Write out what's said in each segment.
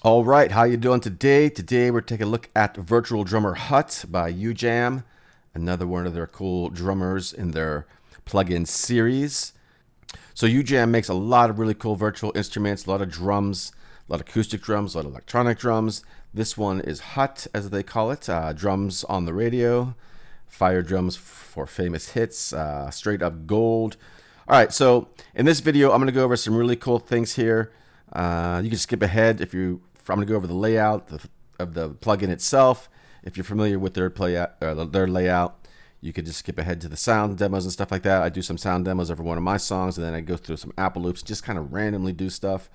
All right, how you doing today? Today we're taking a look at Virtual Drummer HOT by Ujam, another one of their cool drummers in their plugin series. So Ujam makes a lot of really cool virtual instruments, a lot of drums, a lot of acoustic drums, a lot of electronic drums. This one is HOT, as they call it, drums on the radio, fire drums for famous hits, straight up gold. All right, so in this video, I'm going to go over some really cool things here. You can skip ahead if you. I'm going to go over the layout of the plugin itself. If you're familiar with their layout, you could just skip ahead to the sound demos and stuff like that. I do some sound demos every one of my songs, and then I go through some Apple loops, just kind of randomly do stuff.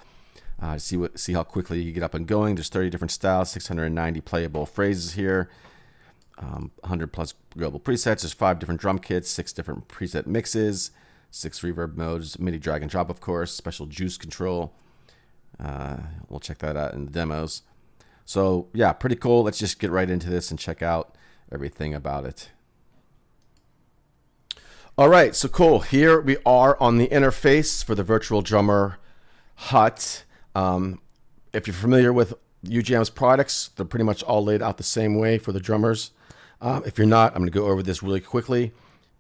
See how quickly you get up and going. There's 30 different styles, 690 playable phrases here, 100 plus global presets. There's 5 different drum kits, 6 different preset mixes, 6 reverb modes, MIDI drag and drop, of course, special juice control. We'll check that out in the demos. So yeah, pretty cool. Let's just get right into this and check out everything about it. All right, so cool. Here we are on the interface for the Virtual Drummer HOT. If you're familiar with Ujam's products, they're pretty much all laid out the same way for the drummers. If you're not, I'm going to go over this really quickly.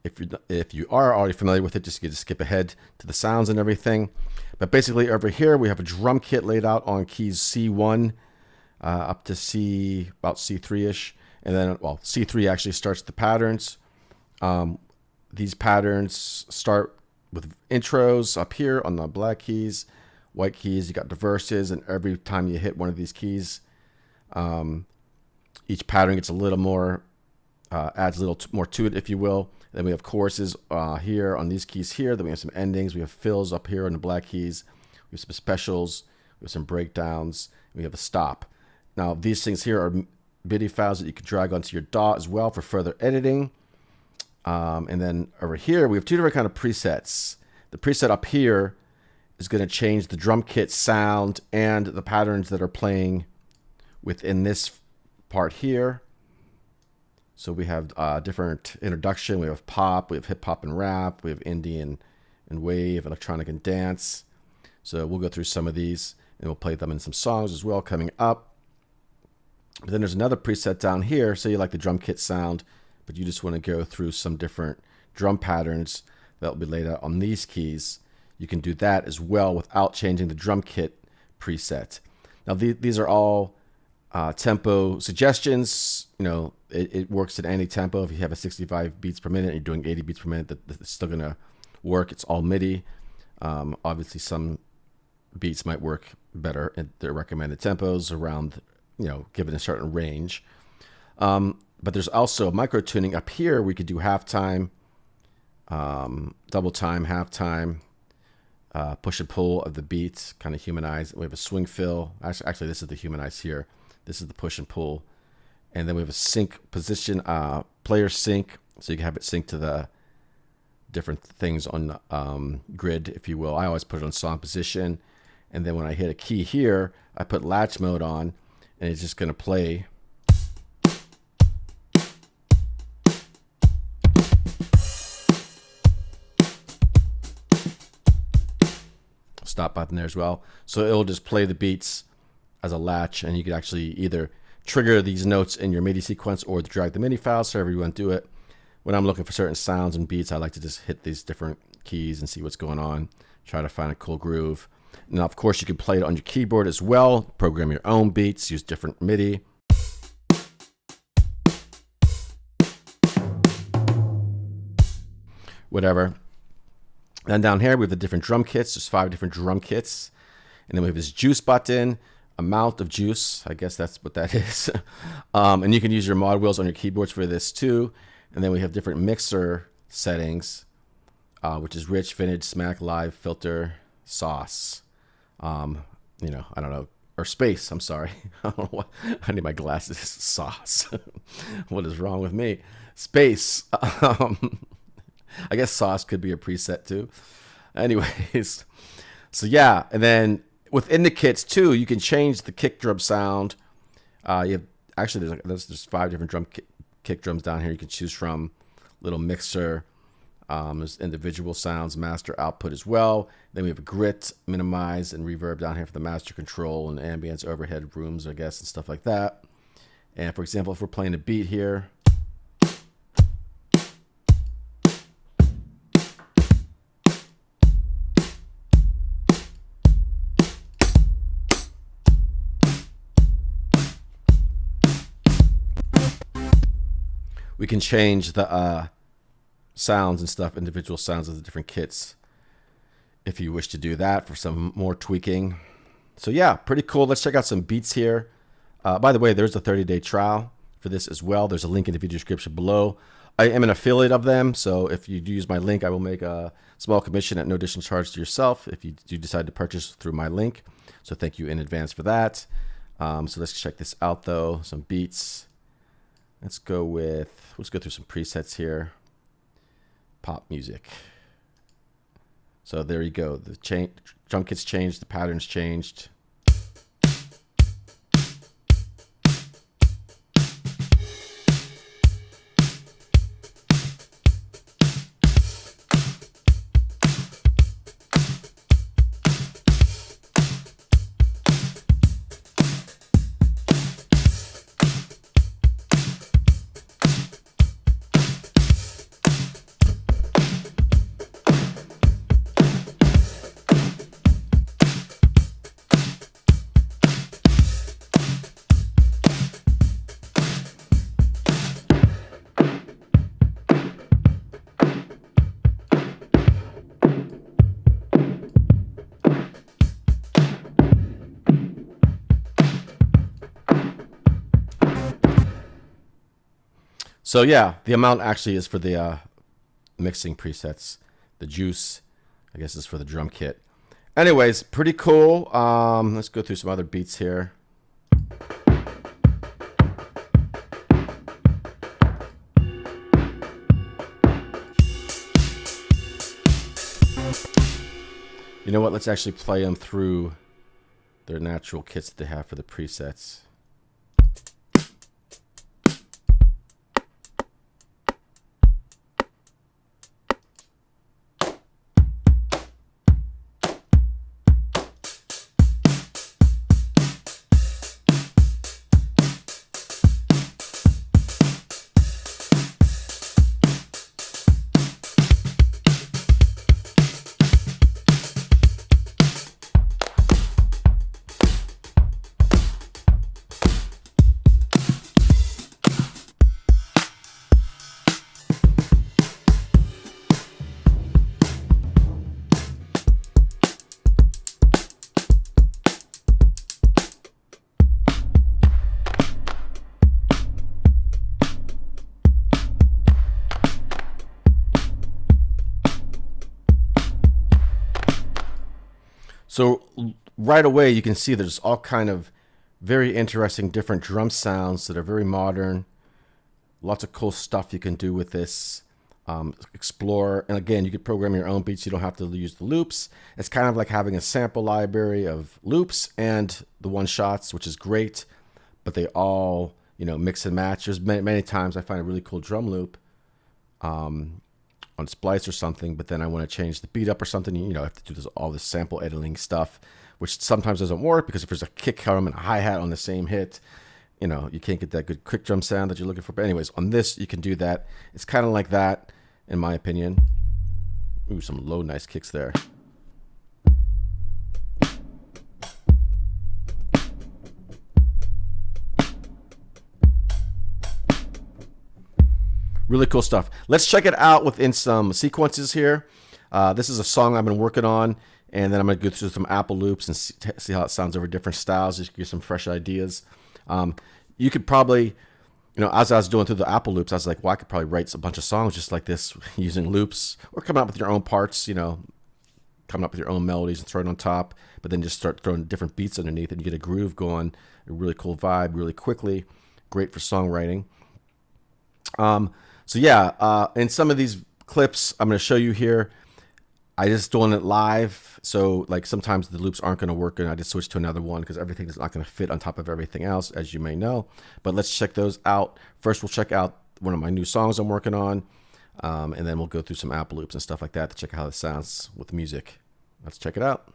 If you are already familiar with it, just get to skip ahead to the sounds and everything. But basically over here, we have a drum kit laid out on keys C1 up to about C3-ish. And then, well, C3 actually starts the patterns. These patterns start with intros up here on the black keys, white keys. You got diverses, and every time you hit one of these keys, each pattern gets a little more, adds a little more to it, if you will. Then we have choruses here on these keys here. Then we have some endings. We have fills up here on the black keys. We have some specials. We have some breakdowns. We have a stop. Now, these things here are MIDI files that you can drag onto your DAW as well for further editing. And then over here, we have 2 different kind of presets. The preset up here is going to change the drum kit sound and the patterns that are playing within this part here. So we have different introduction. We have pop, we have hip hop and rap, we have indie and wave, electronic and dance. So we'll go through some of these and we'll play them in some songs as well coming up. But then there's another preset down here. Say you like the drum kit sound, but you just want to go through some different drum patterns that will be laid out on these keys. You can do that as well without changing the drum kit preset. Now these are all tempo suggestions. You know, it works at any tempo. If you have a 65 beats per minute and you're doing 80 beats per minute, it's still gonna work. It's all MIDI. Obviously some beats might work better at their recommended tempos around, given a certain range. But there's also micro tuning up here. We could do halftime, double time, halftime, push and pull of the beats, kind of humanize. We have a swing fill. Actually, this is the humanize here. This is the push and pull. And then we have a sync position, player sync. So you can have it sync to the different things on the grid, if you will. I always put it on song position. And then when I hit a key here, I put latch mode on, and it's just going to play. Stop button there as well. So it'll just play the beats as a latch, and you can actually either trigger these notes in your MIDI sequence or drag the MIDI files, however you want to do it. When I'm looking for certain sounds and beats, I like to just hit these different keys and see what's going on, try to find a cool groove. Now, of course, you can play it on your keyboard as well, program your own beats, use different MIDI. Whatever. And down here, we have the different drum kits. There's 5 different drum kits. And then we have this juice button, amount of juice. I guess that's what that is. And you can use your mod wheels on your keyboards for this too. And then we have different mixer settings, which is rich, vintage, smack, live, filter, sauce. I don't know. Or space, I'm sorry. I don't know what. I need my glasses. Sauce. What is wrong with me? Space. I guess sauce could be a preset too. Anyways, so yeah, and then within the kits too, you can change the kick drum sound. You have actually there's 5 different kick drums down here you can choose from. Little mixer, There's individual sounds, master output as well. Then we have a grit, minimize, and reverb down here for the master control and ambience, overhead rooms, I guess, and stuff like that. And for example, if we're playing a beat here, we can change the sounds and stuff, individual sounds of the different kits, if you wish to do that for some more tweaking. So yeah, pretty cool. Let's check out some beats here. By the way, there's a 30-day trial for this as well. There's a link in the video description below. I am an affiliate of them, so if you do use my link, I will make a small commission at no additional charge to yourself if you do decide to purchase through my link. So thank you in advance for that. So let's check this out though. Some beats. Let's go through some presets here. Pop music. So there you go. The drum kit's changed, the pattern's changed. So yeah, the amount actually is for the mixing presets. The juice, I guess, is for the drum kit. Anyways, pretty cool. Let's go through some other beats here. You know what? Let's actually play them through their natural kits that they have for the presets. So right away, you can see there's all kind of very interesting different drum sounds that are very modern. Lots of cool stuff you can do with this. Explore, and again, you could program your own beats. You don't have to use the loops. It's kind of like having a sample library of loops and the one shots, which is great, but they all, you know, mix and match. There's many times I find a really cool drum loop on Splice or something, but then I want to change the beat up or something. You know, I have to do all this sample editing stuff, which sometimes doesn't work because if there's a kick drum and a hi-hat on the same hit, you know, you can't get that good quick drum sound that you're looking for. But anyways, on this, you can do that. It's kind of like that, in my opinion. Ooh, some low, nice kicks there. Really cool stuff. Let's check it out within some sequences here. This is a song I've been working on, and then I'm going to go through some Apple loops and see how it sounds over different styles, just to get some fresh ideas. You could probably, you know, as I was doing through the Apple loops, I was like, well, I could probably write a bunch of songs just like this using loops, or come up with your own parts, you know, coming up with your own melodies and throw it on top, but then just start throwing different beats underneath and you get a groove going, a really cool vibe really quickly. Great for songwriting. So yeah, in some of these clips I'm going to show you here, I just doing it live. So like sometimes the loops aren't going to work and I just switch to another one because everything is not going to fit on top of everything else, as you may know. But let's check those out. First, we'll check out one of my new songs I'm working on. And then we'll go through some amp loops and stuff like that to check out how this sounds with music. Let's check it out.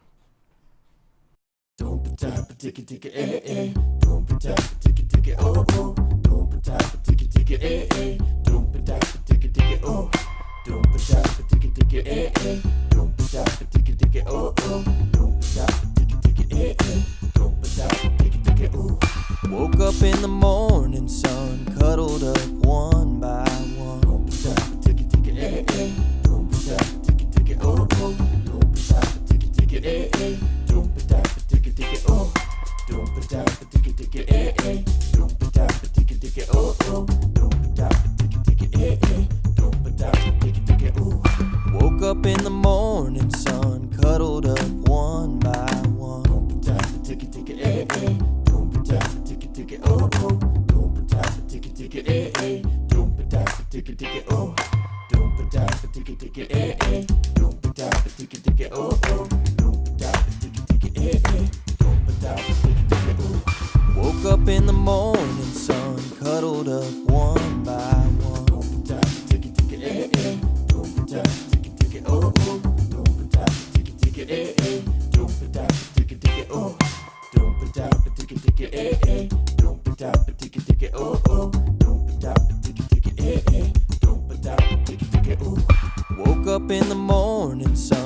Woke up in the morning sun, cuddled up one by one. Woke up in the morning sun, cuddled up one by one. Woke up in the morning sun, cuddled up one by one. Woke up in the morning sun,